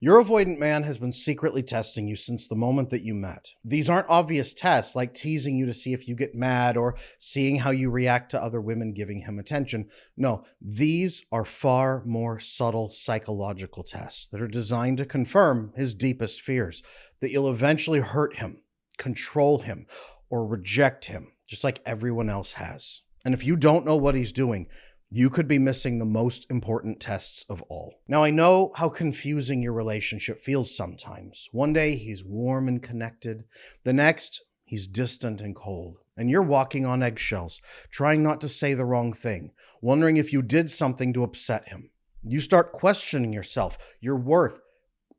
Your avoidant man has been secretly testing you since the moment that you met. These aren't obvious tests like teasing you to see if you get mad or seeing how you react to other women giving him attention. No, these are far more subtle psychological tests that are designed to confirm his deepest fears, that you'll eventually hurt him, control him, or reject him, just like everyone else has. And if you don't know what he's doing, you could be missing the most important tests of all. Now, I know how confusing your relationship feels sometimes. One day, he's warm and connected. The next, he's distant and cold. And you're walking on eggshells, trying not to say the wrong thing, wondering if you did something to upset him. You start questioning yourself, your worth,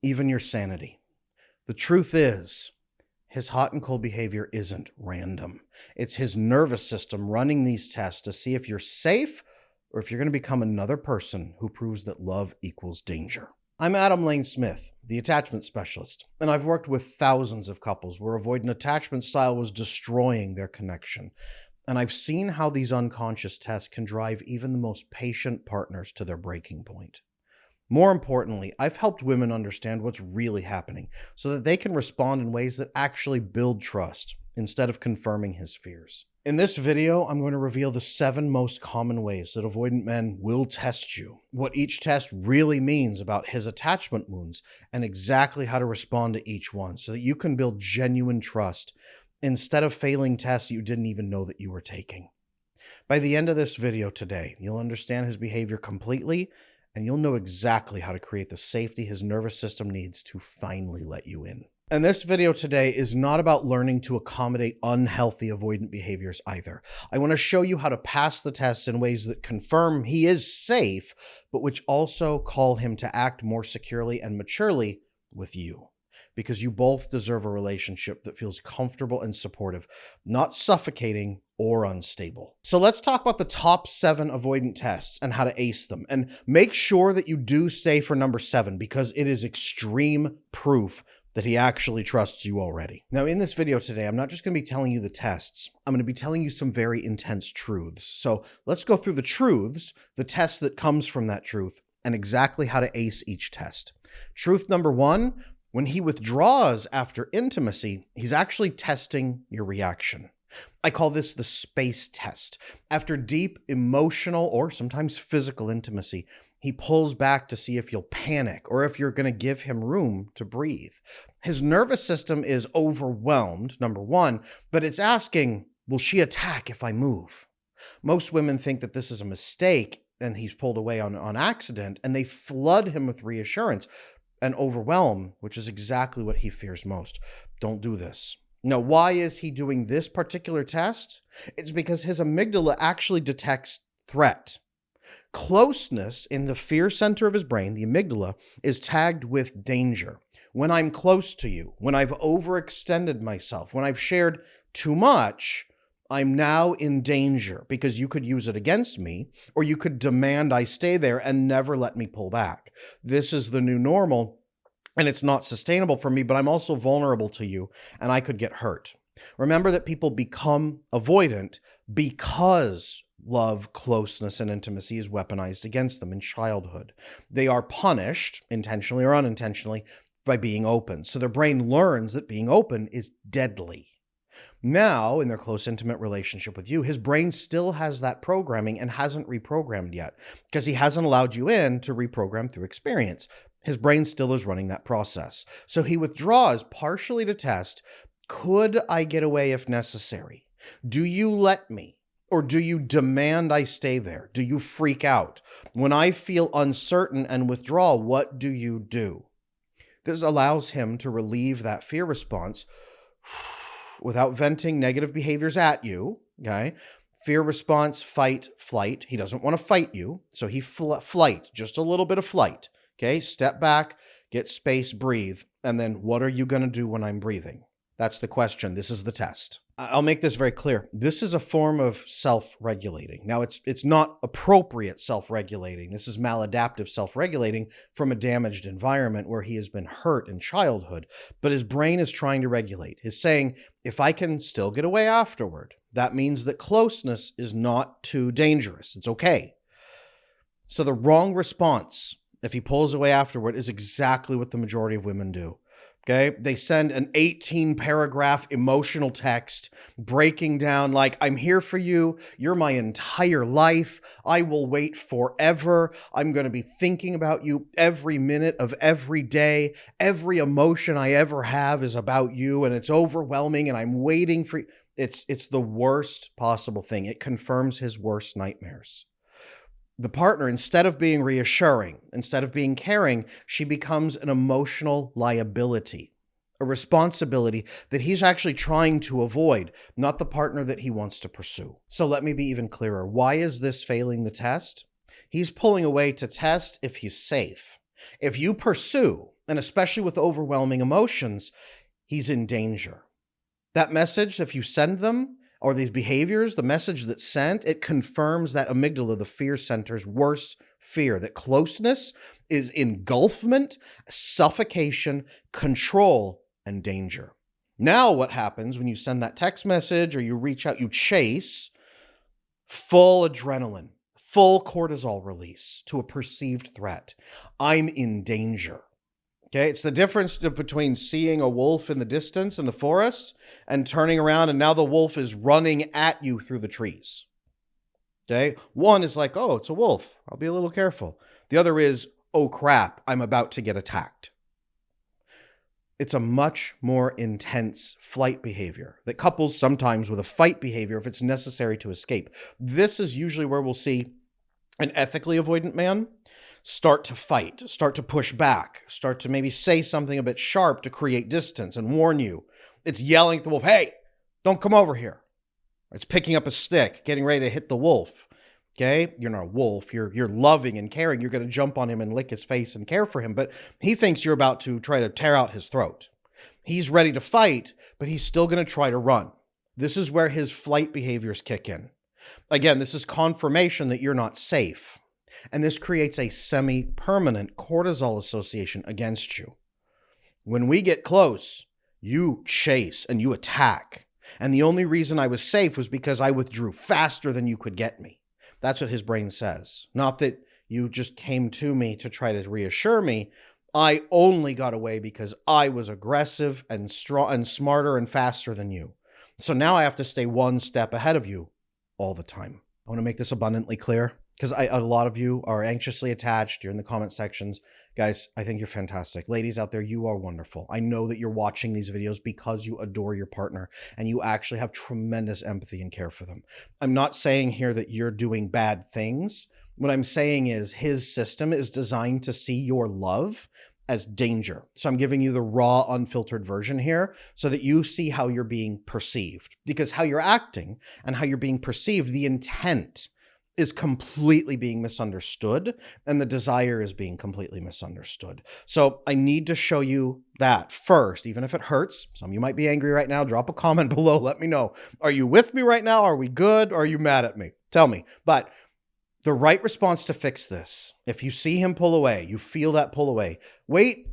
even your sanity. The truth is, his hot and cold behavior isn't random. It's his nervous system running these tests to see if you're safe or if you're going to become another person who proves that love equals danger. I'm Adam Lane Smith, the attachment specialist, and I've worked with thousands of couples where avoidant attachment style was destroying their connection. And I've seen how these unconscious tests can drive even the most patient partners to their breaking point. More importantly, I've helped women understand what's really happening so that they can respond in ways that actually build trust instead of confirming his fears. In this video, I'm going to reveal the 7 most common ways that avoidant men will test you, what each test really means about his attachment wounds, and exactly how to respond to each one so that you can build genuine trust instead of failing tests you didn't even know that you were taking. By the end of this video today, you'll understand his behavior completely, and you'll know exactly how to create the safety his nervous system needs to finally let you in. And this video today is not about learning to accommodate unhealthy avoidant behaviors either. I want to show you how to pass the tests in ways that confirm he is safe, but which also call him to act more securely and maturely with you. Because you both deserve a relationship that feels comfortable and supportive, not suffocating or unstable. So let's talk about the top 7 avoidant tests and how to ace them. And make sure that you do stay for number 7 because it is extreme proof that he actually trusts you already. Now, in this video today, I'm not just going to be telling you the tests. I'm going to be telling you some very intense truths. So let's go through the truths, the test that comes from that truth, and exactly how to ace each test. Truth number 1, when he withdraws after intimacy, he's actually testing your reaction. I call this the space test. After deep emotional or sometimes physical intimacy, he pulls back to see if you'll panic or if you're going to give him room to breathe. His nervous system is overwhelmed, number 1, but it's asking, will she attack if I move? Most women think that this is a mistake and he's pulled away on accident, and they flood him with reassurance and overwhelm, which is exactly what he fears most. Don't do this. Now, why is he doing this particular test? It's because his amygdala actually detects threat. Closeness in the fear center of his brain, the amygdala, is tagged with danger. When I'm close to you, when I've overextended myself, when I've shared too much, I'm now in danger because you could use it against me, or you could demand I stay there and never let me pull back. This is the new normal, and it's not sustainable for me, but I'm also vulnerable to you, and I could get hurt. Remember that people become avoidant because love, closeness, and intimacy is weaponized against them in childhood. They are punished, intentionally or unintentionally, by being open. So their brain learns that being open is deadly. Now, in their close, intimate relationship with you, his brain still has that programming and hasn't reprogrammed yet because he hasn't allowed you in to reprogram through experience. His brain still is running that process. So he withdraws partially to test, could I get away if necessary? Do you let me? Or do you demand I stay there? Do you freak out? When I feel uncertain and withdraw, what do you do? This allows him to relieve that fear response without venting negative behaviors at you, okay? Fear response, fight, flight. He doesn't want to fight you, so he flight, just a little bit of flight, okay? Step back, get space, breathe, and then what are you going to do when I'm breathing? That's the question. This is the test. I'll make this very clear. This is a form of self-regulating. Now, it's not appropriate self-regulating. This is maladaptive self-regulating from a damaged environment where he has been hurt in childhood, but his brain is trying to regulate. He's saying, if I can still get away afterward, that means that closeness is not too dangerous. It's okay. So the wrong response if he pulls away afterward, is exactly what the majority of women do. Okay, they send an 18-paragraph emotional text breaking down like, I'm here for you. You're my entire life. I will wait forever. I'm going to be thinking about you every minute of every day. Every emotion I ever have is about you, and it's overwhelming, and I'm waiting for you. It's the worst possible thing. It confirms his worst nightmares. The partner, instead of being reassuring, instead of being caring, she becomes an emotional liability, a responsibility that he's actually trying to avoid, not the partner that he wants to pursue. So let me be even clearer. Why is this failing the test? He's pulling away to test if he's safe. If you pursue, and especially with overwhelming emotions, he's in danger. That message, if you send them, or these behaviors, the message that's sent, it confirms that amygdala, the fear center's worst fear, that closeness is engulfment, suffocation, control, and danger. Now what happens when you send that text message or you reach out, you chase, full adrenaline, full cortisol release to a perceived threat. I'm in danger. Okay, it's the difference between seeing a wolf in the distance in the forest and turning around and now the wolf is running at you through the trees. Okay, one is like, oh, it's a wolf. I'll be a little careful. The other is, oh crap, I'm about to get attacked. It's a much more intense flight behavior that couples sometimes with a fight behavior if it's necessary to escape. This is usually where we'll see an ethically avoidant man start to fight, start to push back, start to maybe say something a bit sharp to create distance and warn you. It's yelling at the wolf, hey, don't come over here. It's picking up a stick, getting ready to hit the wolf. Okay, you're not a wolf, you're loving and caring. You're going to jump on him and lick his face and care for him, but he thinks you're about to try to tear out his throat. He's ready to fight, but he's still going to try to run. This is where his flight behaviors kick in. Again, this is confirmation that you're not safe. And this creates a semi-permanent cortisol association against you. When we get close, you chase and you attack. And the only reason I was safe was because I withdrew faster than you could get me. That's what his brain says. Not that you just came to me to try to reassure me. I only got away because I was aggressive and strong and smarter and faster than you. So now I have to stay one step ahead of you all the time. I want to make this abundantly clear, because a lot of you are anxiously attached. You're in the comment sections. Guys, I think you're fantastic. Ladies out there, you are wonderful. I know that you're watching these videos because you adore your partner and you actually have tremendous empathy and care for them. I'm not saying here that you're doing bad things. What I'm saying is his system is designed to see your love as danger. So I'm giving you the raw, unfiltered version here so that you see how you're being perceived. Because how you're acting and how you're being perceived, the intent is completely being misunderstood, and the desire is being completely misunderstood. So I need to show you that first, even if it hurts. Some of you might be angry right now. Drop a comment below. Let me know. Are you with me right now? Are we good? Or are you mad at me? Tell me. But the right response to fix this, if you see him pull away, you feel that pull away, wait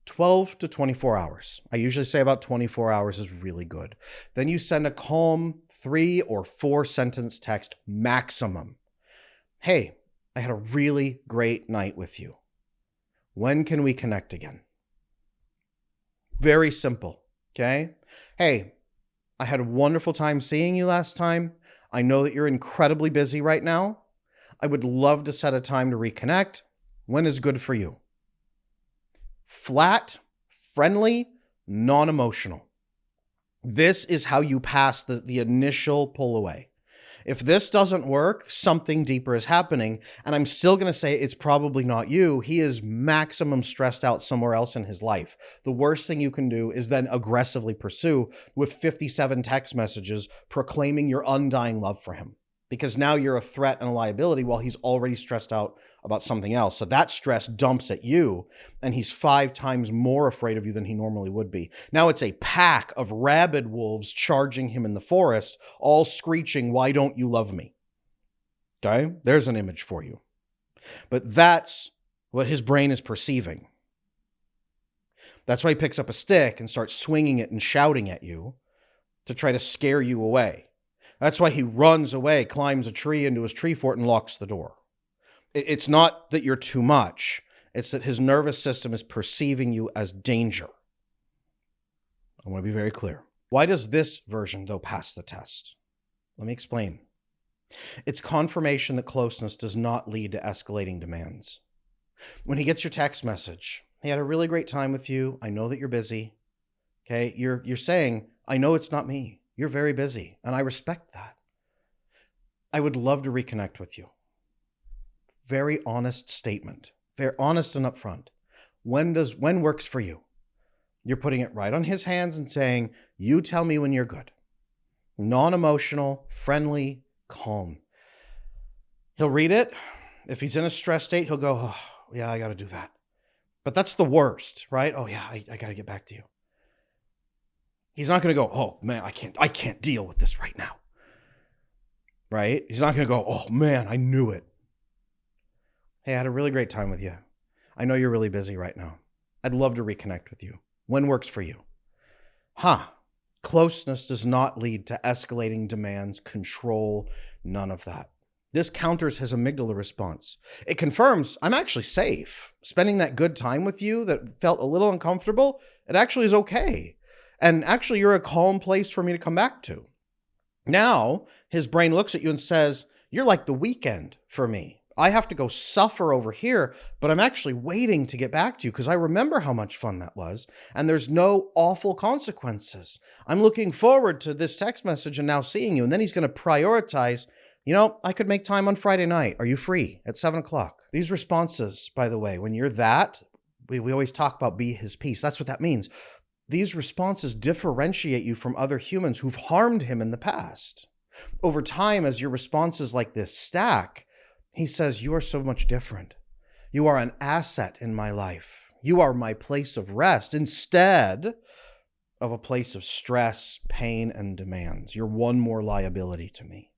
12 to 24 hours. I usually say about 24 hours is really good. Then you send a calm 3 or 4 sentence text maximum. Hey, I had a really great night with you. When can we connect again? Very simple, okay? Hey, I had a wonderful time seeing you last time. I know that you're incredibly busy right now. I would love to set a time to reconnect. When is good for you? Flat, friendly, non-emotional. This is how you pass the initial pull away. If this doesn't work, something deeper is happening. And I'm still going to say it's probably not you. He is maximum stressed out somewhere else in his life. The worst thing you can do is then aggressively pursue with 57 text messages proclaiming your undying love for him. Because now you're a threat and a liability while he's already stressed out about something else. So that stress dumps at you, and he's 5 times more afraid of you than he normally would be. Now it's a pack of rabid wolves charging him in the forest, all screeching, "Why don't you love me?" Okay, there's an image for you. But that's what his brain is perceiving. That's why he picks up a stick and starts swinging it and shouting at you to try to scare you away. That's why he runs away, climbs a tree into his tree fort, and locks the door. It's not that you're too much. It's that his nervous system is perceiving you as danger. I want to be very clear. Why does this version, though, pass the test? Let me explain. It's confirmation that closeness does not lead to escalating demands. When he gets your text message, he had a really great time with you. I know that you're busy. Okay, you're saying, I know it's not me. You're very busy, and I respect that. I would love to reconnect with you. Very honest statement. Very honest and upfront. When works for you? You're putting it right on his hands and saying, you tell me when you're good. Non-emotional, friendly, calm. He'll read it. If he's in a stress state, he'll go, oh, yeah, I got to do that. But that's the worst, right? Oh yeah, I got to get back to you. He's not going to go, oh man, I can't deal with this right now. Right? He's not going to go, oh man, I knew it. Hey, I had a really great time with you. I know you're really busy right now. I'd love to reconnect with you. When works for you? Closeness does not lead to escalating demands, control, none of that. This counters his amygdala response. It confirms I'm actually safe. Spending that good time with you that felt a little uncomfortable, it actually is okay. And actually, you're a calm place for me to come back to. Now, his brain looks at you and says, you're like the weekend for me. I have to go suffer over here, but I'm actually waiting to get back to you because I remember how much fun that was. And there's no awful consequences. I'm looking forward to this text message and now seeing you. And then he's going to prioritize, I could make time on Friday night. Are you free at 7:00? These responses, by the way, when you're that, we always talk about be his peace. That's what that means. These responses differentiate you from other humans who've harmed him in the past. Over time, as your responses like this stack, he says, you are so much different. You are an asset in my life. You are my place of rest instead of a place of stress, pain, and demands. You're one more liability to me.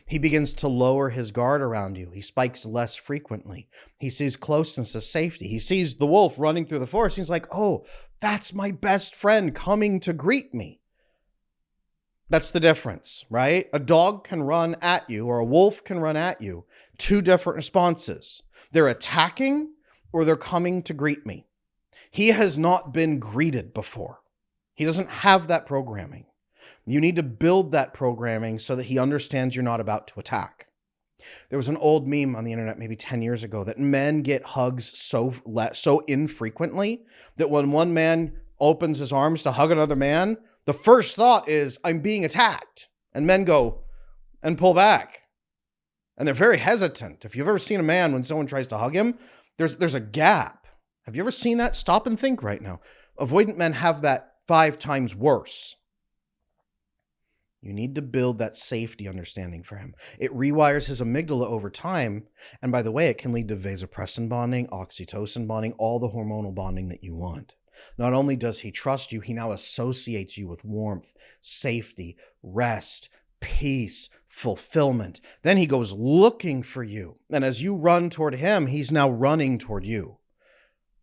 He begins to lower his guard around you. He spikes less frequently. He sees closeness as safety. He sees the wolf running through the forest. He's like, oh, that's my best friend coming to greet me. That's the difference, right? A dog can run at you or a wolf can run at you. Two different responses. They're attacking or they're coming to greet me. He has not been greeted before. He doesn't have that programming. You need to build that programming so that he understands you're not about to attack. There was an old meme on the internet maybe 10 years ago that men get hugs so infrequently that when one man opens his arms to hug another man, the first thought is, I'm being attacked. And men go and pull back. And they're very hesitant. If you've ever seen a man when someone tries to hug him, there's a gap. Have you ever seen that? Stop and think right now. Avoidant men have that 5 times worse. You need to build that safety understanding for him. It rewires his amygdala over time. And by the way, it can lead to vasopressin bonding, oxytocin bonding, all the hormonal bonding that you want. Not only does he trust you, he now associates you with warmth, safety, rest, peace, fulfillment. Then he goes looking for you. And as you run toward him, he's now running toward you.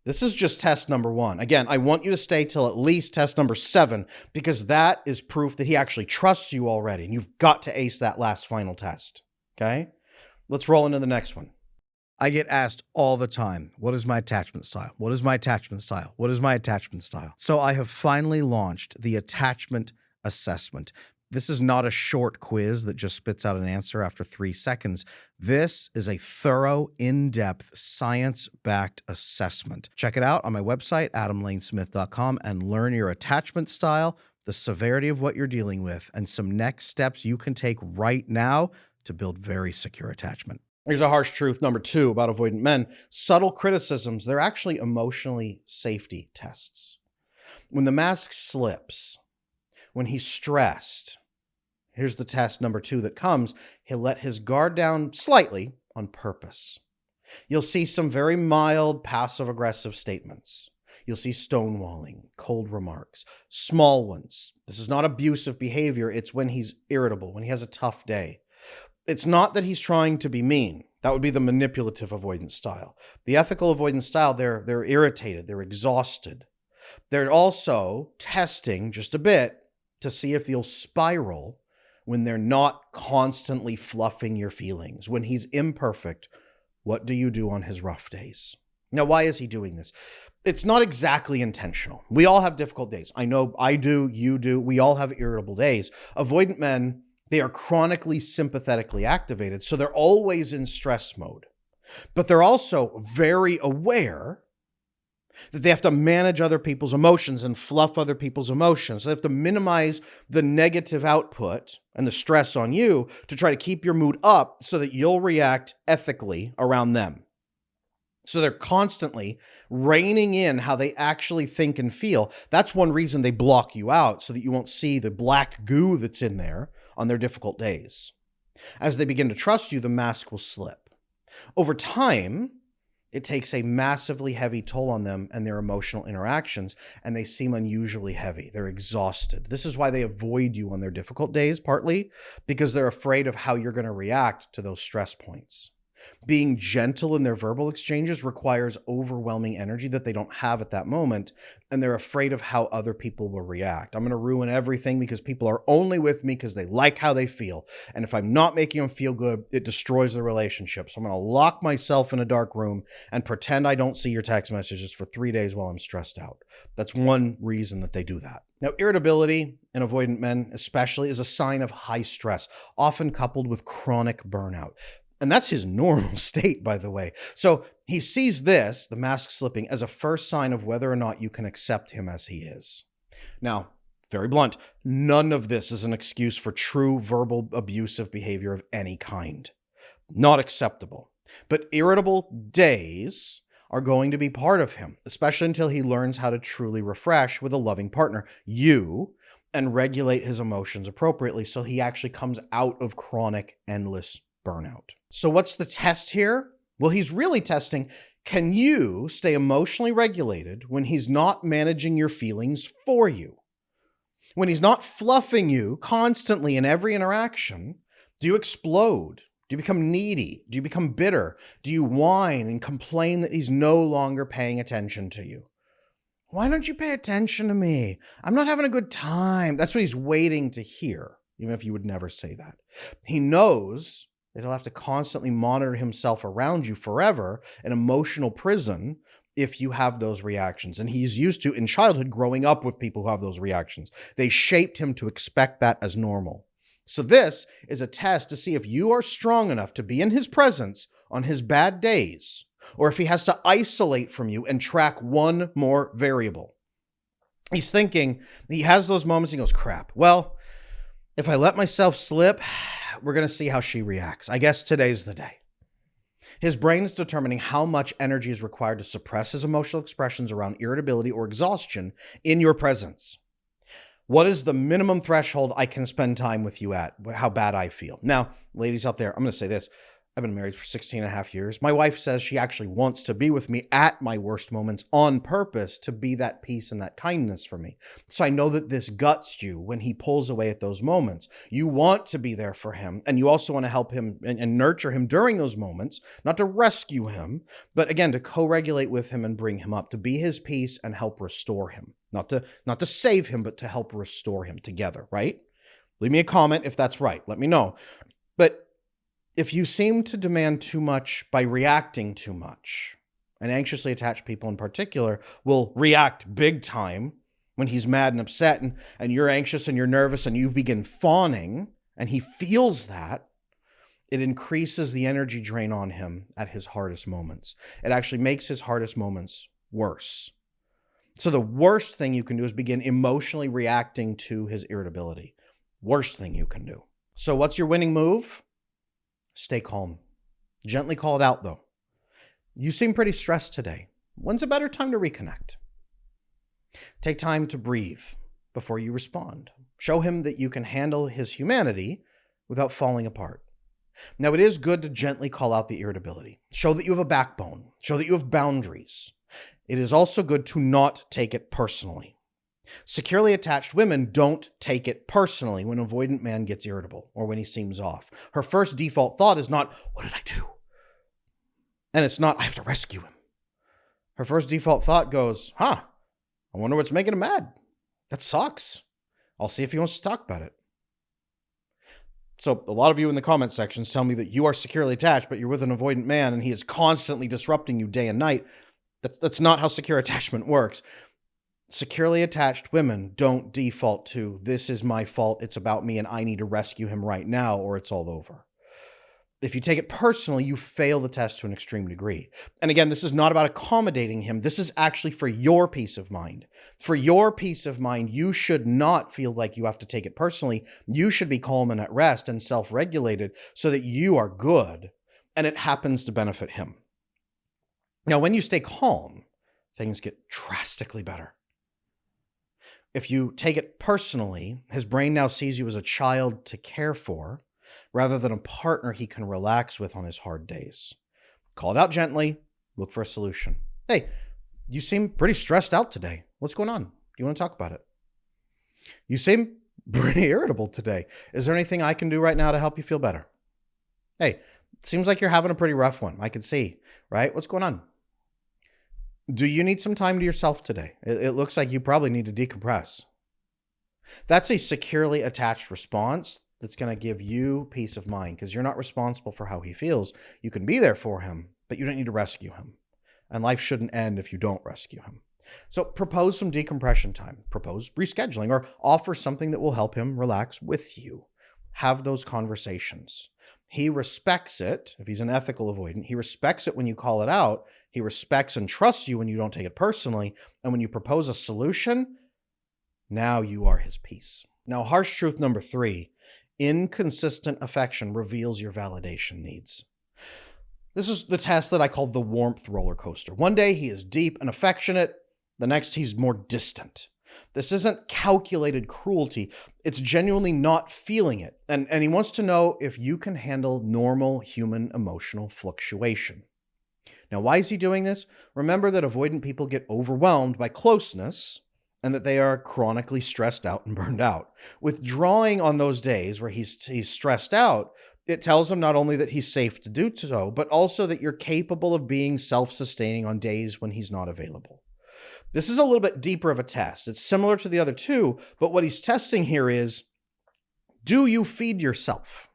This is just test number 1. Again, I want you to stay till at least test number 7, because that is proof that he actually trusts you already. And you've got to ace that last final test. Okay? Let's roll into the next one. I get asked all the time, what is my attachment style? What is my attachment style? What is my attachment style? So I have finally launched the attachment assessment. This is not a short quiz that just spits out an answer after 3 seconds. This is a thorough, in-depth, science-backed assessment. Check it out on my website, adamlanesmith.com, and learn your attachment style, the severity of what you're dealing with, and some next steps you can take right now to build very secure attachment. Here's a harsh truth, number 2, about avoidant men. Subtle criticisms, they're actually emotionally safety tests. When the mask slips, when he's stressed, here's the test number 2 that comes. He'll let his guard down slightly on purpose. You'll see some very mild passive-aggressive statements. You'll see stonewalling, cold remarks, small ones. This is not abusive behavior. It's when he's irritable, when he has a tough day. It's not that he's trying to be mean. That would be the manipulative avoidance style. The ethical avoidance style, they're irritated, they're exhausted. They're also testing just a bit to see if you'll spiral when they're not constantly fluffing your feelings. When he's imperfect, what do you do on his rough days? Now, why is he doing this? It's not exactly intentional. We all have difficult days. I know I do, you do. We all have irritable days. Avoidant men, they are chronically sympathetically activated, so they're always in stress mode. But they're also very aware that they have to manage other people's emotions and fluff other people's emotions. So they have to minimize the negative output and the stress on you to try to keep your mood up so that you'll react ethically around them. So they're constantly reining in how they actually think and feel. That's one reason they block you out, so that you won't see the black goo that's in there on their difficult days. As they begin to trust you, the mask will slip. Over time, it takes a massively heavy toll on them and their emotional interactions, and they seem unusually heavy. They're exhausted. This is why they avoid you on their difficult days, partly because they're afraid of how you're going to react to those stress points. Being gentle in their verbal exchanges requires overwhelming energy that they don't have at that moment, and they're afraid of how other people will react. I'm going to ruin everything because people are only with me because they like how they feel. And if I'm not making them feel good, it destroys the relationship. So I'm going to lock myself in a dark room and pretend I don't see your text messages for 3 days while I'm stressed out. That's one reason that they do that. Now, irritability in avoidant men especially is a sign of high stress, often coupled with chronic burnout. And that's his normal state, by the way. So he sees this, the mask slipping, as a first sign of whether or not you can accept him as he is. Now, very blunt, none of this is an excuse for true verbal abusive behavior of any kind. Not acceptable. But irritable days are going to be part of him, especially until he learns how to truly refresh with a loving partner, you, and regulate his emotions appropriately so he actually comes out of chronic, endless burnout. So what's the test here? Well, he's really testing, can you stay emotionally regulated when he's not managing your feelings for you? When he's not fluffing you constantly in every interaction, do you explode? Do you become needy? Do you become bitter? Do you whine and complain that he's no longer paying attention to you? Why don't you pay attention to me? I'm not having a good time. That's what he's waiting to hear, even if you would never say that. He knows that he'll have to constantly monitor himself around you forever, an emotional prison, if you have those reactions. And he's used to, in childhood, growing up with people who have those reactions. They shaped him to expect that as normal. So this is a test to see if you are strong enough to be in his presence on his bad days, or if he has to isolate from you and track one more variable. He's thinking, he has those moments, he goes, crap, well, if I let myself slip, we're going to see how she reacts. I guess today's the day. His brain is determining how much energy is required to suppress his emotional expressions around irritability or exhaustion in your presence. What is the minimum threshold I can spend time with you at? How bad I feel. Now, ladies out there, I'm going to say this. I've been married for 16 and a half years. My wife says she actually wants to be with me at my worst moments on purpose to be that peace and that kindness for me. So I know that this guts you when he pulls away at those moments. You want to be there for him, and you also want to help him and nurture him during those moments, not to rescue him, but again, to co-regulate with him and bring him up, to be his peace and help restore him. Not to save him, but to help restore him together, right? Leave me a comment if that's right. Let me know. But if you seem to demand too much by reacting too much, and anxiously attached people in particular will react big time when he's mad and upset, and you're anxious and you're nervous and you begin fawning, and he feels that, it increases the energy drain on him at his hardest moments. It actually makes his hardest moments worse. So the worst thing you can do is begin emotionally reacting to his irritability. Worst thing you can do. So what's your winning move? Stay calm. Gently call it out, though. You seem pretty stressed today. When's a better time to reconnect? Take time to breathe before you respond. Show him that you can handle his humanity without falling apart. Now, it is good to gently call out the irritability. Show that you have a backbone. Show that you have boundaries. It is also good to not take it personally. Securely attached women don't take it personally when an avoidant man gets irritable or when he seems off. Her first default thought is not, what did I do? And it's not, I have to rescue him. Her first default thought goes, I wonder what's making him mad. That sucks. I'll see if he wants to talk about it. So a lot of you in the comment sections tell me that you are securely attached, but you're with an avoidant man and he is constantly disrupting you day and night. That's not how secure attachment works. Securely attached women don't default to, this is my fault, it's about me, and I need to rescue him right now, or it's all over. If you take it personally, you fail the test to an extreme degree. And again, this is not about accommodating him. This is actually for your peace of mind. For your peace of mind, you should not feel like you have to take it personally. You should be calm and at rest and self-regulated so that you are good, and it happens to benefit him. Now, when you stay calm, things get drastically better. If you take it personally, his brain now sees you as a child to care for, rather than a partner he can relax with on his hard days. Call it out gently, look for a solution. Hey, you seem pretty stressed out today. What's going on? Do you want to talk about it? You seem pretty irritable today. Is there anything I can do right now to help you feel better? Hey, it seems like you're having a pretty rough one. I can see, right? What's going on? Do you need some time to yourself today? It looks like you probably need to decompress. That's a securely attached response that's going to give you peace of mind because you're not responsible for how he feels. You can be there for him, but you don't need to rescue him. And life shouldn't end if you don't rescue him. So propose some decompression time. Propose rescheduling or offer something that will help him relax with you. Have those conversations. He respects it. If he's an ethical avoidant, he respects it when you call it out. He respects and trusts you when you don't take it personally. And when you propose a solution, now you are his peace. Now, harsh truth number 3, inconsistent affection reveals your validation needs. This is the test that I call the warmth roller coaster. One day he is deep and affectionate. The next he's more distant. This isn't calculated cruelty. It's genuinely not feeling it. And he wants to know if you can handle normal human emotional fluctuation. Now, why is he doing this? Remember that avoidant people get overwhelmed by closeness and that they are chronically stressed out and burned out. Withdrawing on those days where he's stressed out, it tells him not only that he's safe to do so, but also that you're capable of being self-sustaining on days when he's not available. This is a little bit deeper of a test. It's similar to the other two, but what he's testing here is, do you feed yourself?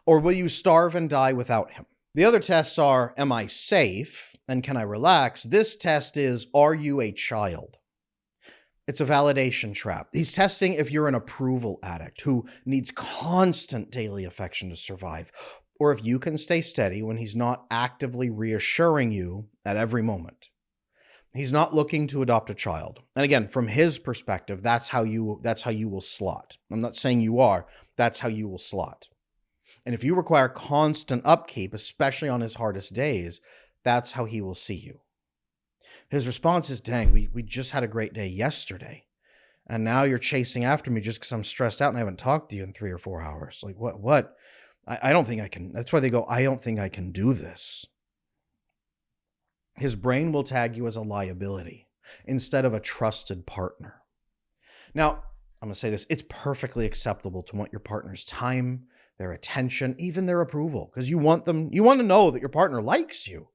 Or will you starve and die without him? The other tests are, am I safe? And can I relax? This test is, are you a child? It's a validation trap. He's testing if you're an approval addict who needs constant daily affection to survive, or if you can stay steady when he's not actively reassuring you at every moment. He's not looking to adopt a child. And again, from his perspective, that's how you will slot. I'm not saying you are. That's how you will slot. And if you require constant upkeep, especially on his hardest days, that's how he will see you. His response is, dang, we just had a great day yesterday. And now you're chasing after me just because I'm stressed out and I haven't talked to you in 3 or 4 hours. Like, what? I don't think I can. That's why they go, I don't think I can do this. His brain will tag you as a liability instead of a trusted partner. Now, I'm going to say this. It's perfectly acceptable to want your partner's time, their attention, even their approval, because you want to know that your partner likes you.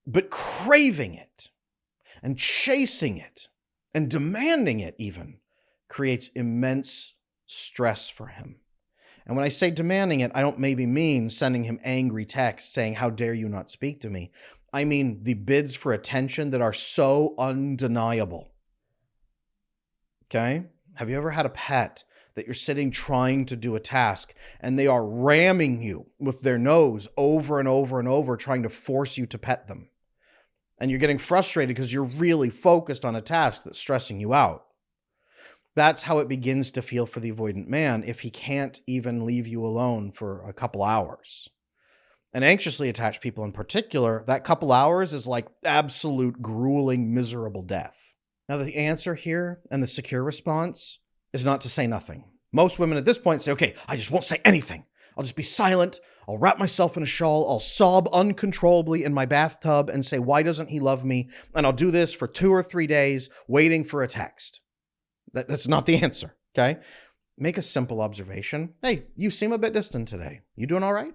But craving it and chasing it and demanding it even creates immense stress for him. And when I say demanding it, I don't maybe mean sending him angry texts saying, how dare you not speak to me? I mean the bids for attention that are so undeniable. Okay? Have you ever had a pet that you're sitting trying to do a task and they are ramming you with their nose over and over and over, trying to force you to pet them? And you're getting frustrated because you're really focused on a task that's stressing you out. That's how it begins to feel for the avoidant man if he can't even leave you alone for a couple hours. And anxiously attached people in particular, that couple hours is like absolute grueling, miserable death. Now, the answer here and the secure response is not to say nothing. Most women at this point say, okay, I just won't say anything. I'll just be silent. I'll wrap myself in a shawl. I'll sob uncontrollably in my bathtub and say, why doesn't he love me? And I'll do this for 2 or 3 days waiting for a text. That's not the answer, okay? Make a simple observation. Hey, you seem a bit distant today. You doing all right?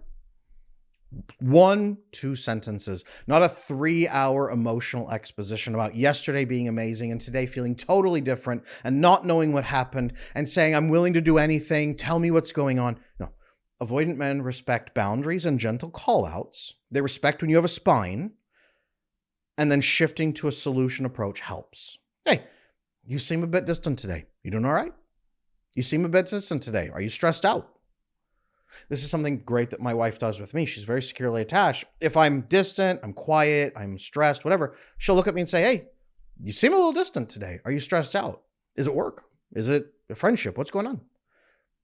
1, 2 sentences, not a 3-hour emotional exposition about yesterday being amazing and today feeling totally different and not knowing what happened and saying, I'm willing to do anything. Tell me what's going on. No. Avoidant men respect boundaries and gentle call-outs. They respect when you have a spine. And then shifting to a solution approach helps. Hey, you seem a bit distant today. You doing all right? You seem a bit distant today. Are you stressed out? This is something great that my wife does with me. She's very securely attached. If I'm distant, I'm quiet, I'm stressed, whatever, she'll look at me and say, hey, you seem a little distant today. Are you stressed out? Is it work? Is it a friendship? What's going on?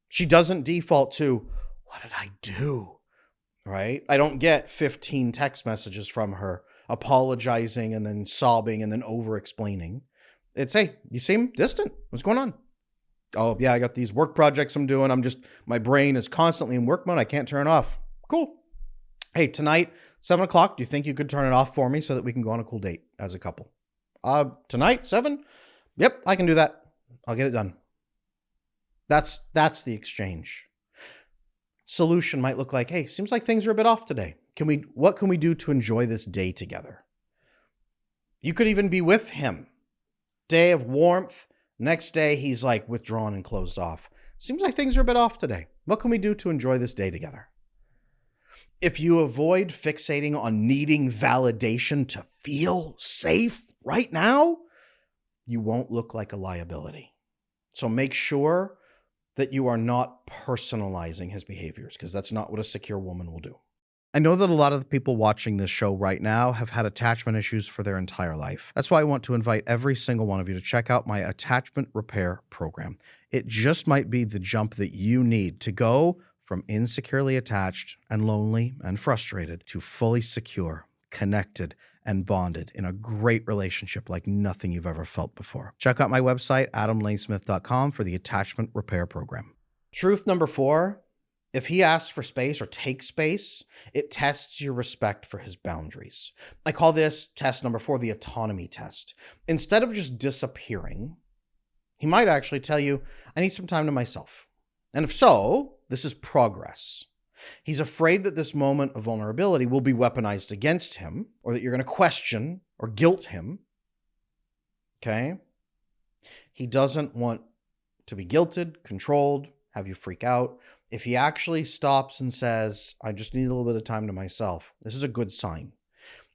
She doesn't default to, what did I do? Right? I don't get 15 text messages from her apologizing and then sobbing and then over-explaining. It's, hey, you seem distant. What's going on? Oh, yeah, I got these work projects I'm doing. My brain is constantly in work mode. I can't turn it off. Cool. Hey, tonight, 7 o'clock, do you think you could turn it off for me so that we can go on a cool date as a couple? Tonight, 7? Yep, I can do that. I'll get it done. That's the exchange. Solution might look like, hey, seems like things are a bit off today. What can we do to enjoy this day together? You could even be with him. Day of warmth. Next day, he's like withdrawn and closed off. Seems like things are a bit off today. What can we do to enjoy this day together? If you avoid fixating on needing validation to feel safe right now, you won't look like a liability. So make sure that you are not personalizing his behaviors, because that's not what a secure woman will do. I know that a lot of the people watching this show right now have had attachment issues for their entire life. That's why I want to invite every single one of you to check out my attachment repair program. It just might be the jump that you need to go from insecurely attached and lonely and frustrated to fully secure, connected, and bonded in a great relationship like nothing you've ever felt before. Check out my website, adamlanesmith.com, for the attachment repair program. Truth number 4. If he asks for space or takes space, it tests your respect for his boundaries. I call this test number 4 the autonomy test. Instead of just disappearing, he might actually tell you, I need some time to myself. And if so, this is progress. He's afraid that this moment of vulnerability will be weaponized against him, or that you're going to question or guilt him. Okay? He doesn't want to be guilted, controlled, have you freak out. If he actually stops and says, I just need a little bit of time to myself, this is a good sign.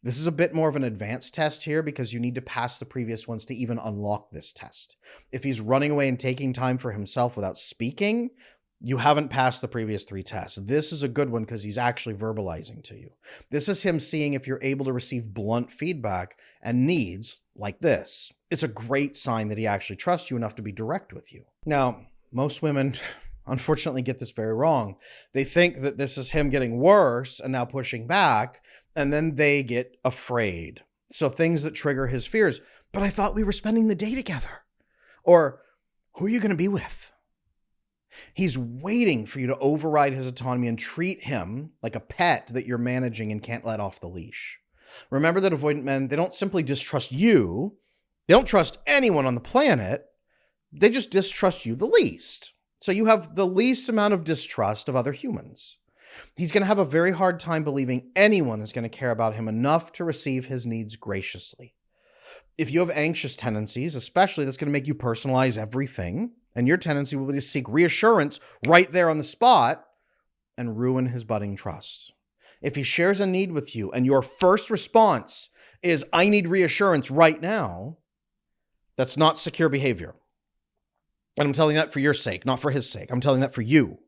This is a bit more of an advanced test here because you need to pass the previous ones to even unlock this test. If he's running away and taking time for himself without speaking, you haven't passed the previous 3 tests. This is a good one because he's actually verbalizing to you. This is him seeing if you're able to receive blunt feedback and needs like this. It's a great sign that he actually trusts you enough to be direct with you. Now, most women unfortunately get this very wrong. They think that this is him getting worse and now pushing back, and then they get afraid. So things that trigger his fears, but I thought we were spending the day together. Or, who are you going to be with? He's waiting for you to override his autonomy and treat him like a pet that you're managing and can't let off the leash. Remember that avoidant men, they don't simply distrust you. They don't trust anyone on the planet. They just distrust you the least. So you have the least amount of distrust of other humans. He's going to have a very hard time believing anyone is going to care about him enough to receive his needs graciously. If you have anxious tendencies, especially, that's going to make you personalize everything. And your tendency will be to seek reassurance right there on the spot and ruin his budding trust. If he shares a need with you and your first response is, I need reassurance right now, that's not secure behavior. And I'm telling that for your sake, not for his sake. I'm telling that for you.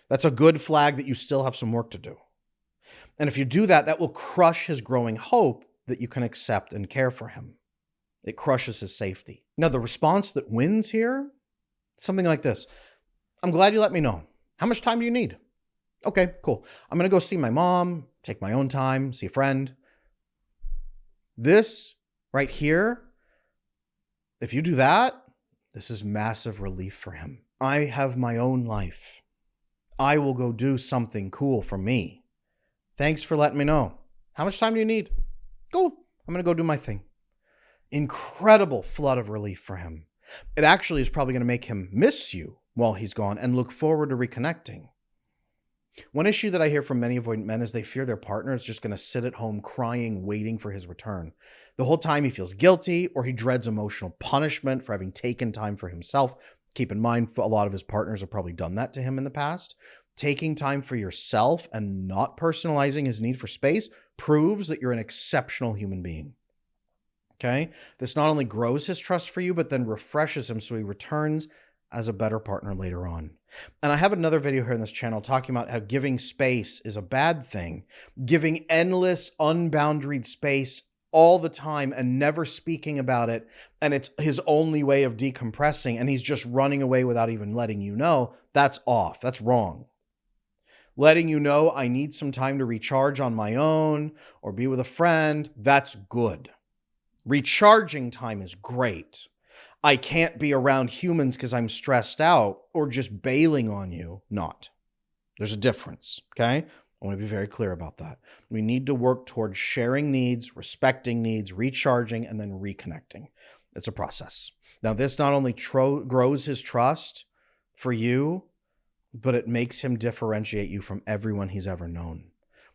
That's a good flag that you still have some work to do. And if you do that, that will crush his growing hope that you can accept and care for him. It crushes his safety. Now, the response that wins here, something like this. I'm glad you let me know. How much time do you need? Okay, cool. I'm going to go see my mom, take my own time, see a friend. This right here, if you do that, this is massive relief for him. I have my own life. I will go do something cool for me. Thanks for letting me know. How much time do you need? Cool. I'm going to go do my thing. Incredible flood of relief for him. It actually is probably going to make him miss you while he's gone and look forward to reconnecting. One issue that I hear from many avoidant men is they fear their partner is just going to sit at home crying, waiting for his return. The whole time he feels guilty or he dreads emotional punishment for having taken time for himself. Keep in mind, a lot of his partners have probably done that to him in the past. Taking time for yourself and not personalizing his need for space proves that you're an exceptional human being. Okay? This not only grows his trust for you, but then refreshes him so he returns as a better partner later on. And I have another video here on this channel talking about how giving space is a bad thing. Giving endless, unboundaried space all the time and never speaking about it, and it's his only way of decompressing, and he's just running away without even letting you know, that's off. That's wrong. Letting you know I need some time to recharge on my own or be with a friend, that's good. Recharging time is great. I can't be around humans because I'm stressed out or just bailing on you. Not. There's a difference, okay? I want to be very clear about that. We need to work towards sharing needs, respecting needs, recharging, and then reconnecting. It's a process. Now, this not only grows his trust for you, but it makes him differentiate you from everyone he's ever known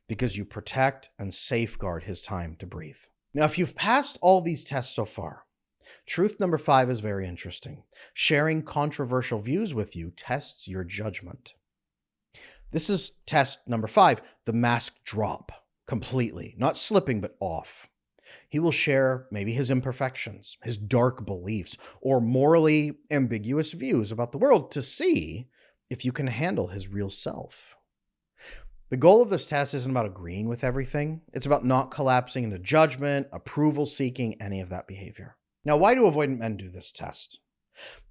because you protect and safeguard his time to breathe. Now, if you've passed all these tests so far, truth number 5 is very interesting. Sharing controversial views with you tests your judgment. This is test number 5, the mask drop completely, not slipping, but off. He will share maybe his imperfections, his dark beliefs, or morally ambiguous views about the world to see if you can handle his real self. The goal of this test isn't about agreeing with everything. It's about not collapsing into judgment, approval seeking, any of that behavior. Now, why do avoidant men do this test?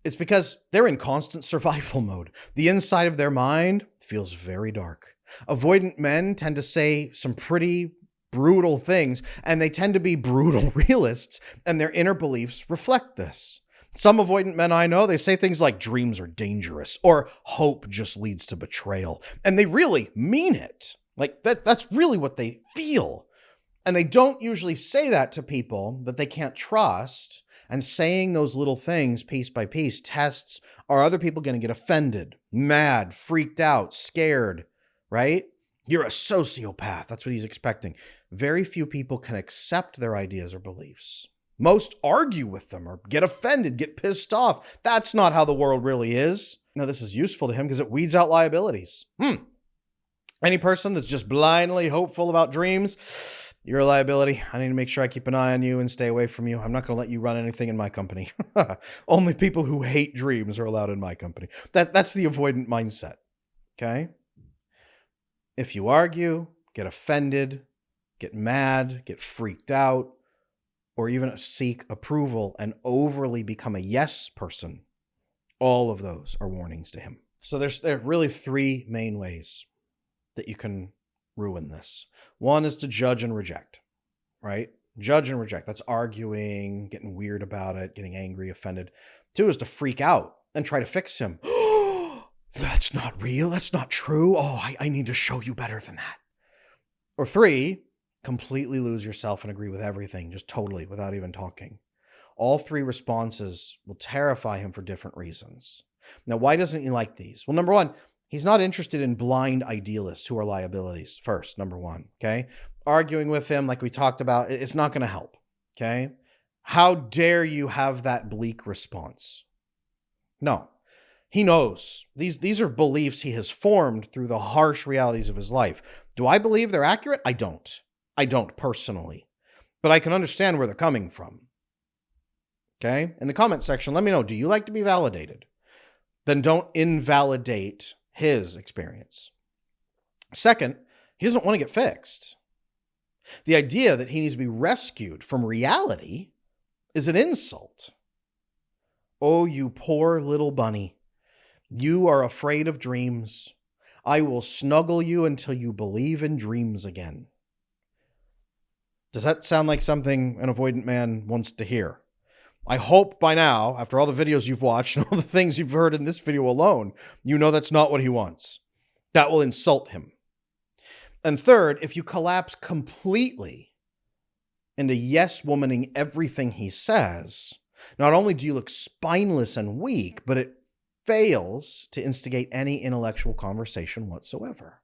It's because they're in constant survival mode. The inside of their mind feels very dark. Avoidant men tend to say some pretty brutal things, and they tend to be brutal realists, and their inner beliefs reflect this. Some avoidant men I know, they say things like dreams are dangerous or hope just leads to betrayal. And they really mean it. Like that's really what they feel. And they don't usually say that to people that they can't trust. And saying those little things piece by piece tests, are other people going to get offended, mad, freaked out, scared, right? You're a sociopath. That's what he's expecting. Very few people can accept their ideas or beliefs. Most argue with them or get offended, get pissed off. That's not how the world really is. Now, this is useful to him because it weeds out liabilities. Any person that's just blindly hopeful about dreams, you're a liability. I need to make sure I keep an eye on you and stay away from you. I'm not going to let you run anything in my company. Only people who hate dreams are allowed in my company. That's the avoidant mindset, okay? If you argue, get offended, get mad, get freaked out, or even seek approval and overly become a yes person, all of those are warnings to him. So there are really 3 main ways that you can ruin this. One is to judge and reject, right? Judge and reject. That's arguing, getting weird about it, getting angry, offended. 2 is to freak out and try to fix him. That's not real. That's not true. Oh, I need to show you better than that. Or 3, completely lose yourself and agree with everything, just totally, without even talking. All 3 responses will terrify him for different reasons. Now, why doesn't he like these? Well, number 1, he's not interested in blind idealists who are liabilities first, number 1, okay? Arguing with him, like we talked about, it's not going to help, okay? How dare you have that bleak response? No. He knows. These are beliefs he has formed through the harsh realities of his life. Do I believe they're accurate? I don't. I don't personally, but I can understand where they're coming from. Okay? In the comment section, let me know, do you like to be validated? Then don't invalidate his experience. Second, he doesn't want to get fixed. The idea that he needs to be rescued from reality is an insult. Oh, you poor little bunny. You are afraid of dreams. I will snuggle you until you believe in dreams again. Does that sound like something an avoidant man wants to hear? I hope by now, after all the videos you've watched and all the things you've heard in this video alone, you know that's not what he wants. That will insult him. And third, if you collapse completely into yes-womaning everything he says, not only do you look spineless and weak, but it fails to instigate any intellectual conversation whatsoever.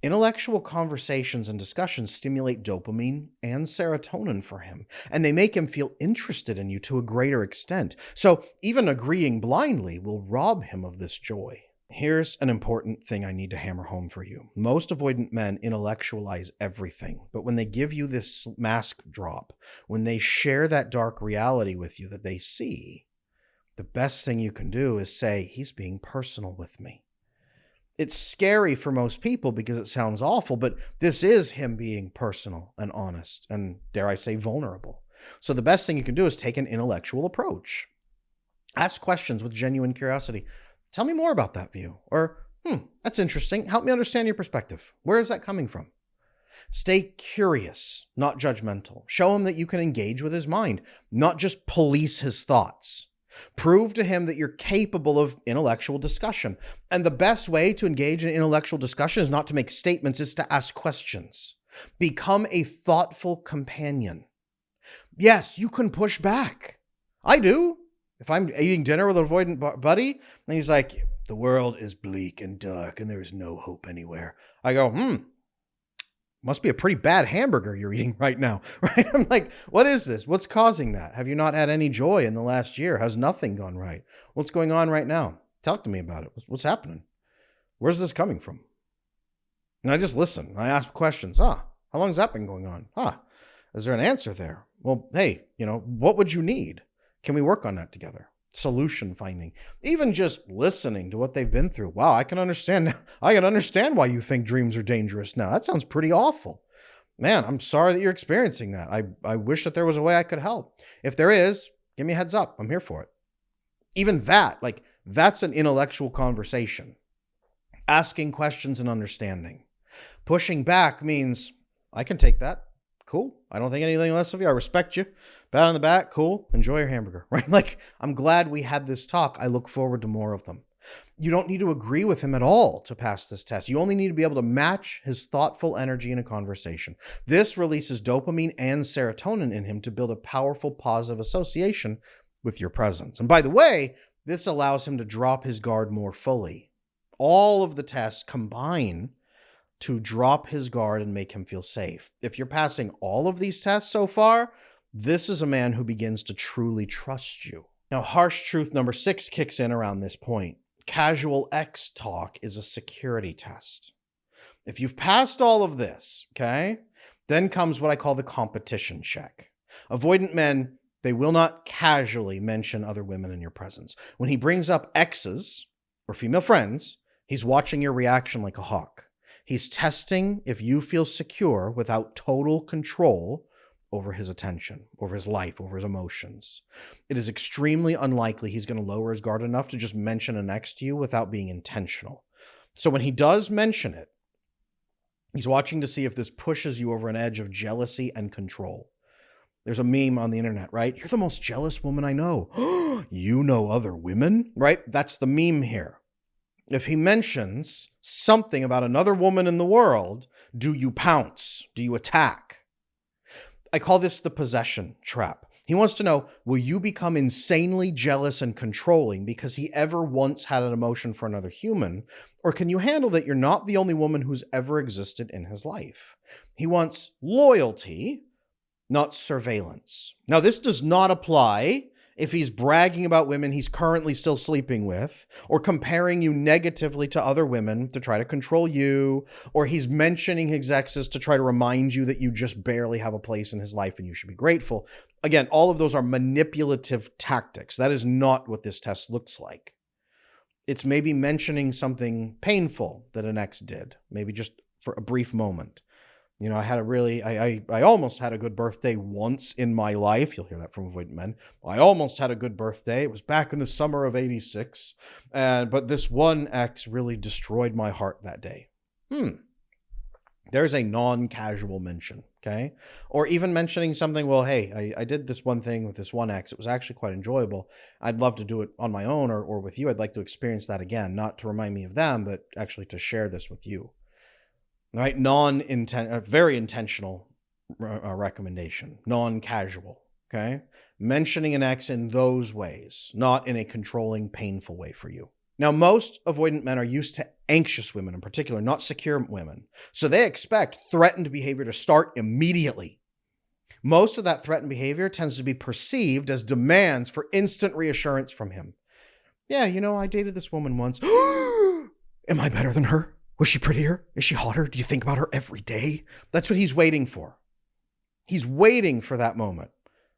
Intellectual conversations and discussions stimulate dopamine and serotonin for him, and they make him feel interested in you to a greater extent. So even agreeing blindly will rob him of this joy. Here's an important thing I need to hammer home for you. Most avoidant men intellectualize everything, but when they give you this mask drop, when they share that dark reality with you that they see, the best thing you can do is say, he's being personal with me. It's scary for most people because it sounds awful, but this is him being personal and honest and, dare I say, vulnerable. So the best thing you can do is take an intellectual approach. Ask questions with genuine curiosity. Tell me more about that view. Or, that's interesting. Help me understand your perspective. Where is that coming from? Stay curious, not judgmental. Show him that you can engage with his mind, not just police his thoughts. Prove to him that you're capable of intellectual discussion. And the best way to engage in intellectual discussion is not to make statements, it's to ask questions. Become a thoughtful companion. Yes, you can push back. I do. If I'm eating dinner with an avoidant buddy, and he's like, the world is bleak and dark and there is no hope anywhere. I go, must be a pretty bad hamburger you're eating right now, right? I'm like, what is this? What's causing that? Have you not had any joy in the last year? Has nothing gone right? What's going on right now? Talk to me about it. What's happening? Where's this coming from? And I just listen. I ask questions. How long has that been going on? Is there an answer there? Well, hey, what would you need? Can we work on that together? Solution finding, even just listening to what they've been through. Wow, I can understand why you think dreams are dangerous now. That sounds pretty awful. Man, I'm sorry that you're experiencing that. I wish that there was a way I could help. If there is, give me a heads up. I'm here for it. Even that, that's an intellectual conversation. Asking questions and understanding. Pushing back means I can take that. Cool. I don't think anything less of you. I respect you. Pat on the back. Cool. Enjoy your hamburger, right? I'm glad we had this talk. I look forward to more of them. You don't need to agree with him at all to pass this test. You only need to be able to match his thoughtful energy in a conversation. This releases dopamine and serotonin in him to build a powerful positive association with your presence. And by the way, this allows him to drop his guard more fully. All of the tests combine to drop his guard and make him feel safe. If you're passing all of these tests so far, this is a man who begins to truly trust you. Now, harsh truth number 6 kicks in around this point. Casual X talk is a security test. If you've passed all of this, okay, then comes what I call the competition check. Avoidant men, they will not casually mention other women in your presence. When he brings up exes or female friends, he's watching your reaction like a hawk. He's testing if you feel secure without total control over his attention, over his life, over his emotions. It is extremely unlikely he's going to lower his guard enough to just mention an ex to you without being intentional. So when he does mention it, he's watching to see if this pushes you over an edge of jealousy and control. There's a meme on the internet, right? You're the most jealous woman I know. You know other women, right? That's the meme here. If he mentions something about another woman in the world, do you pounce? Do you attack? I call this the possession trap. He wants to know, will you become insanely jealous and controlling because he ever once had an emotion for another human? Or can you handle that you're not the only woman who's ever existed in his life? He wants loyalty, not surveillance. Now, this does not apply if he's bragging about women he's currently still sleeping with, or comparing you negatively to other women to try to control you, or he's mentioning his exes to try to remind you that you just barely have a place in his life and you should be grateful. Again, all of those are manipulative tactics. That is not what this test looks like. It's maybe mentioning something painful that an ex did, maybe just for a brief moment. I had I almost had a good birthday once in my life. You'll hear that from avoidant men. I almost had a good birthday. It was back in the summer of 86. But this one ex really destroyed my heart that day. There's a non-casual mention, okay? Or even mentioning something, well, hey, I did this one thing with this one ex. It was actually quite enjoyable. I'd love to do it on my own or with you. I'd like to experience that again, not to remind me of them, but actually to share this with you. Right? Very intentional recommendation, non-casual, okay? Mentioning an ex in those ways, not in a controlling, painful way for you. Now, most avoidant men are used to anxious women in particular, not secure women. So they expect threatened behavior to start immediately. Most of that threatened behavior tends to be perceived as demands for instant reassurance from him. Yeah, I dated this woman once. Am I better than her? Was she prettier? Is she hotter? Do you think about her every day? That's what he's waiting for. He's waiting for that moment.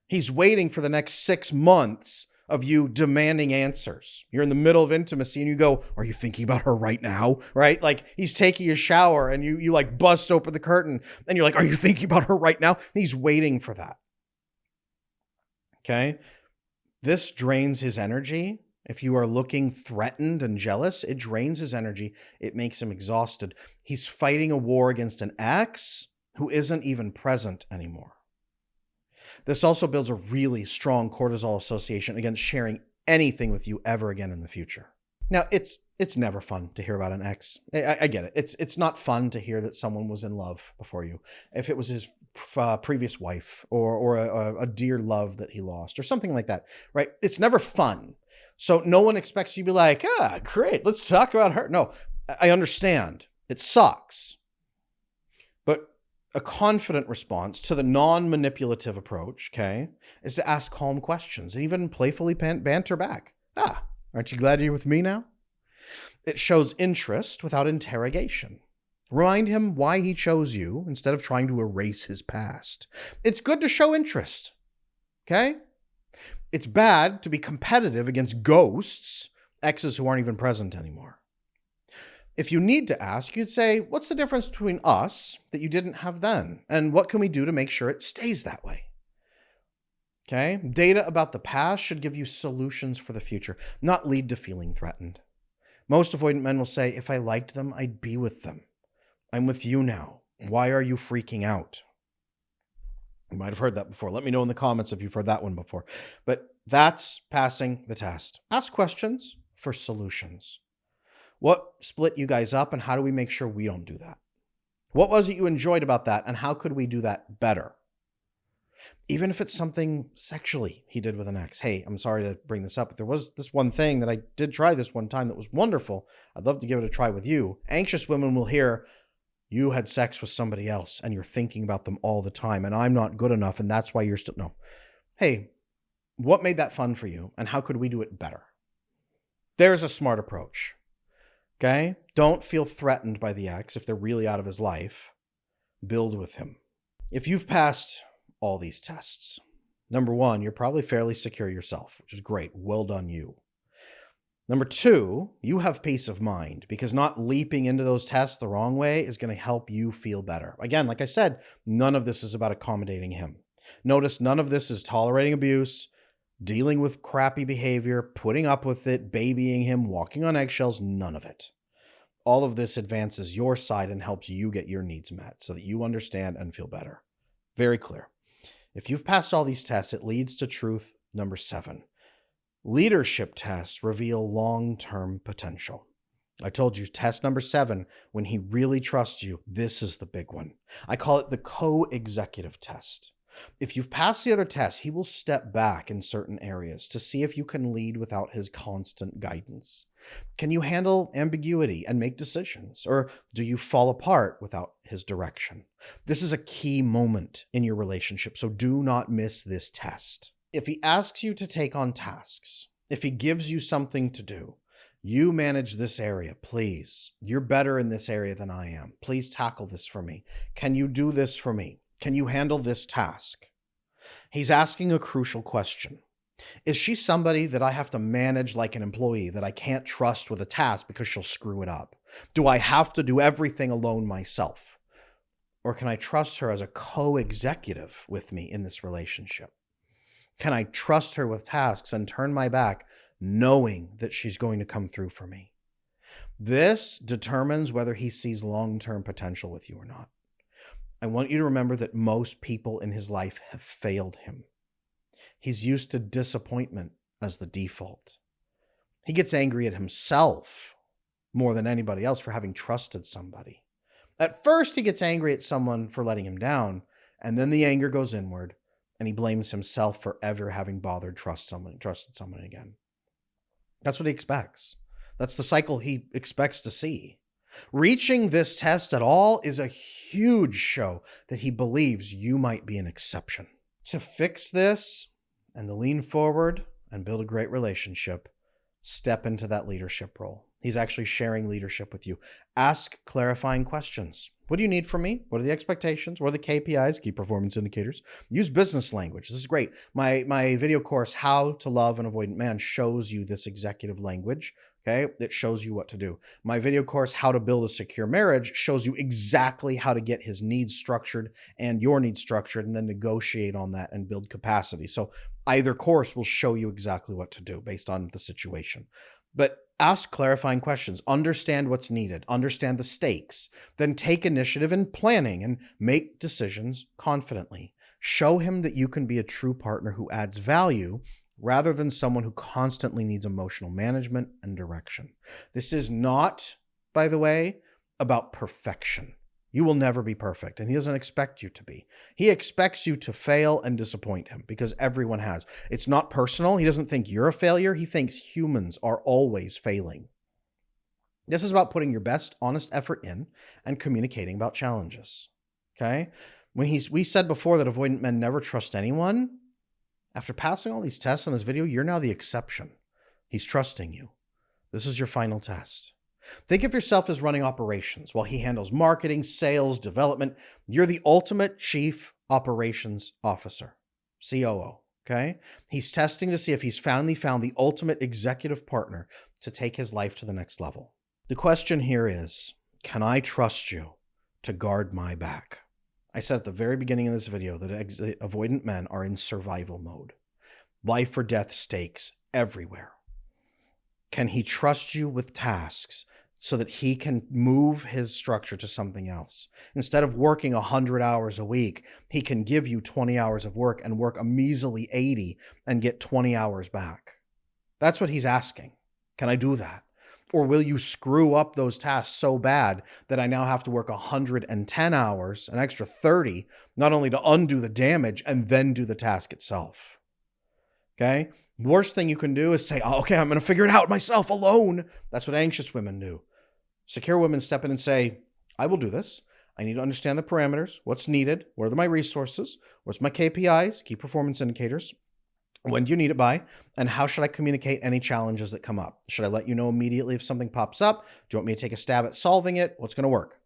He's waiting for the next 6 months of you demanding answers. You're in the middle of intimacy and you go, are you thinking about her right now? Right? Like he's taking a shower and you like bust open the curtain and you're like, are you thinking about her right now? And he's waiting for that. Okay? This drains his energy. If you are looking threatened and jealous, it drains his energy. It makes him exhausted. He's fighting a war against an ex who isn't even present anymore. This also builds a really strong cortisol association against sharing anything with you ever again in the future. Now, it's never fun to hear about an ex. I get it. It's not fun to hear that someone was in love before you. If it was his previous wife or a dear love that he lost or something like that, right? It's never fun. So no one expects you to be like, great, let's talk about her. No, I understand. It sucks. But a confident response to the non-manipulative approach, okay, is to ask calm questions and even playfully banter back. Aren't you glad you're with me now? It shows interest without interrogation. Remind him why he chose you instead of trying to erase his past. It's good to show interest, okay? It's bad to be competitive against ghosts, exes who aren't even present anymore. If you need to ask, you'd say, what's the difference between us that you didn't have then? And what can we do to make sure it stays that way? Okay? Data about the past should give you solutions for the future, not lead to feeling threatened. Most avoidant men will say, if I liked them, I'd be with them. I'm with you now. Why are you freaking out? You might have heard that before. Let me know in the comments if you've heard that one before. But that's passing the test. Ask questions for solutions. What split you guys up and how do we make sure we don't do that? What was it you enjoyed about that and how could we do that better? Even if it's something sexually he did with an ex. Hey, I'm sorry to bring this up, but there was this one thing that I did try this one time that was wonderful. I'd love to give it a try with you. Anxious women will hear, you had sex with somebody else and you're thinking about them all the time and I'm not good enough and that's why you're still... No. Hey, what made that fun for you and how could we do it better? There's a smart approach. Okay? Don't feel threatened by the ex if they're really out of his life. Build with him. If you've passed all these tests, number one, you're probably fairly secure yourself, which is great. Well done, you. Number two, you have peace of mind because not leaping into those tests the wrong way is going to help you feel better. Again, like I said, none of this is about accommodating him. Notice none of this is tolerating abuse, dealing with crappy behavior, putting up with it, babying him, walking on eggshells, none of it. All of this advances your side and helps you get your needs met so that you understand and feel better. Very clear. If you've passed all these tests, it leads to truth number 7. Leadership tests reveal long-term potential. I told you, test number 7, when he really trusts you, this is the big one. I call it the co-executive test. If you've passed the other tests, he will step back in certain areas to see if you can lead without his constant guidance. Can you handle ambiguity and make decisions? Or do you fall apart without his direction? This is a key moment in your relationship, so do not miss this test. If he asks you to take on tasks, if he gives you something to do, you manage this area, please. You're better in this area than I am. Please tackle this for me. Can you do this for me? Can you handle this task? He's asking a crucial question. Is she somebody that I have to manage like an employee that I can't trust with a task because she'll screw it up? Do I have to do everything alone myself? Or can I trust her as a co-executive with me in this relationship? Can I trust her with tasks and turn my back knowing that she's going to come through for me? This determines whether he sees long-term potential with you or not. I want you to remember that most people in his life have failed him. He's used to disappointment as the default. He gets angry at himself more than anybody else for having trusted somebody. At first, he gets angry at someone for letting him down, and then the anger goes inward, and he blames himself for ever having bothered trusted someone again. That's what he expects. That's the cycle he expects to see. Reaching this test at all is a huge show that he believes you might be an exception. To fix this and to lean forward and build a great relationship, step into that leadership role. He's actually sharing leadership with you. Ask clarifying questions. What do you need from me? What are the expectations? What are the KPIs, key performance indicators? Use business language. This is great. My video course, How to Love an Avoidant Man, shows you this executive language. Okay, it shows you what to do. My video course, How to Build a Secure Marriage, shows you exactly how to get his needs structured and your needs structured, and then negotiate on that and build capacity. So either course will show you exactly what to do based on the situation. But ask clarifying questions, understand what's needed, understand the stakes, then take initiative in planning and make decisions confidently. Show him that you can be a true partner who adds value rather than someone who constantly needs emotional management and direction. This is not, by the way, about perfection. You will never be perfect, and he doesn't expect you to be. He expects you to fail and disappoint him because everyone has. It's not personal. He doesn't think you're a failure. He thinks humans are always failing. This is about putting your best honest effort in and communicating about challenges. Okay? We said before that avoidant men never trust anyone. After passing all these tests in this video, you're now the exception. He's trusting you. This is your final test. Think of yourself as running operations while he handles marketing, sales, development. You're the ultimate chief operations officer, COO, okay? He's testing to see if he's finally found the ultimate executive partner to take his life to the next level. The question here is, can I trust you to guard my back? I said at the very beginning of this video that avoidant men are in survival mode. Life or death stakes everywhere. Can he trust you with tasks so that he can move his structure to something else? Instead of working 100 hours a week, he can give you 20 hours of work and work a measly 80 and get 20 hours back. That's what he's asking. Can I do that? Or will you screw up those tasks so bad that I now have to work 110 hours, an extra 30, not only to undo the damage and then do the task itself? Okay? Worst thing you can do is say, oh, okay, I'm going to figure it out myself alone. That's what anxious women do. Secure women step in and say, I will do this. I need to understand the parameters, what's needed, what are my resources, what's my KPIs, key performance indicators, when do you need it by, and how should I communicate any challenges that come up? Should I let you know immediately if something pops up? Do you want me to take a stab at solving it? What's going to work?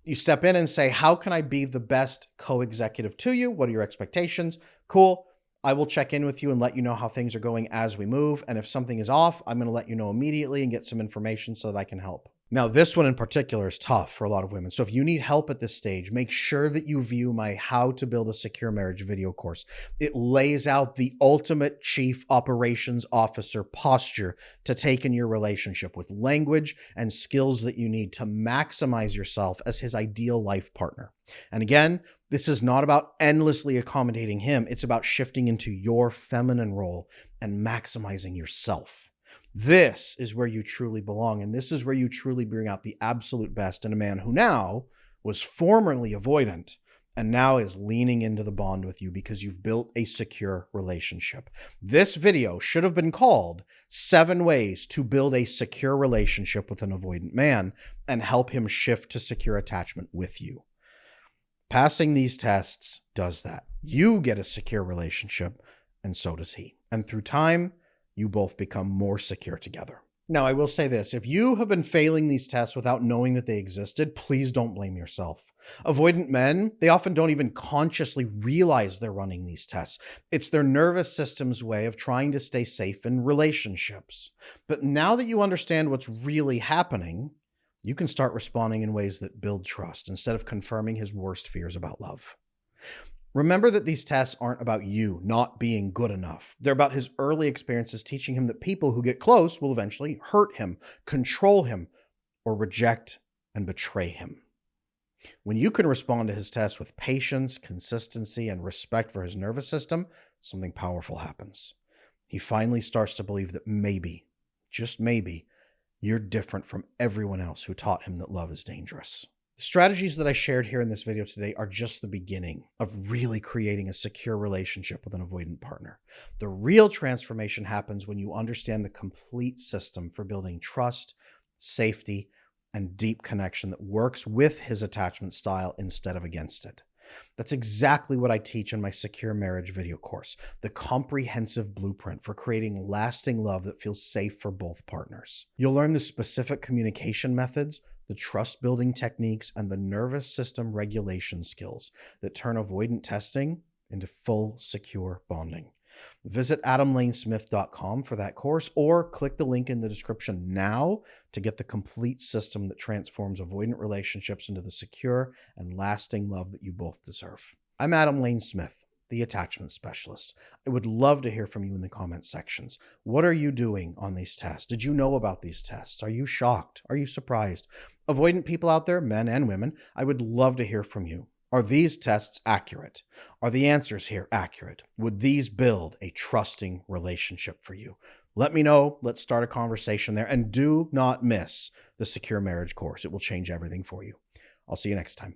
You step in and say, how can I be the best co-executive to you? What are your expectations? Cool. I will check in with you and let you know how things are going as we move. And if something is off, I'm going to let you know immediately and get some information so that I can help. Now, this one in particular is tough for a lot of women. So if you need help at this stage, make sure that you view my How to Build a Secure Marriage video course. It lays out the ultimate chief operations officer posture to take in your relationship with language and skills that you need to maximize yourself as his ideal life partner. And again, this is not about endlessly accommodating him. It's about shifting into your feminine role and maximizing yourself. This is where you truly belong, and this is where you truly bring out the absolute best in a man who now was formerly avoidant and now is leaning into the bond with you because you've built a secure relationship. This video should have been called 7 Ways to Build a Secure Relationship with an Avoidant Man and help him shift to secure attachment with you. Passing these tests does that. You get a secure relationship, and so does he. And through time, you both become more secure together. Now, I will say this. If you have been failing these tests without knowing that they existed, please don't blame yourself. Avoidant men, they often don't even consciously realize they're running these tests. It's their nervous system's way of trying to stay safe in relationships. But now that you understand what's really happening, you can start responding in ways that build trust instead of confirming his worst fears about love. Remember that these tests aren't about you not being good enough. They're about his early experiences teaching him that people who get close will eventually hurt him, control him, or reject and betray him. When you can respond to his tests with patience, consistency, and respect for his nervous system, something powerful happens. He finally starts to believe that maybe, just maybe, you're different from everyone else who taught him that love is dangerous. The strategies that I shared here in this video today are just the beginning of really creating a secure relationship with an avoidant partner. The real transformation happens when you understand the complete system for building trust, safety, and deep connection that works with his attachment style instead of against it. That's exactly what I teach in my Secure Marriage video course, the comprehensive blueprint for creating lasting love that feels safe for both partners. You'll learn the specific communication methods, the trust-building techniques, and the nervous system regulation skills that turn avoidant testing into full secure bonding. Visit adamlanesmith.com for that course, or click the link in the description now to get the complete system that transforms avoidant relationships into the secure and lasting love that you both deserve. I'm Adam Lane Smith, the attachment specialist. I would love to hear from you in the comment sections. What are you doing on these tests? Did you know about these tests? Are you shocked? Are you surprised? Avoidant people out there, men and women, I would love to hear from you. Are these tests accurate? Are the answers here accurate? Would these build a trusting relationship for you? Let me know. Let's start a conversation there. And do not miss the Secure Marriage course. It will change everything for you. I'll see you next time.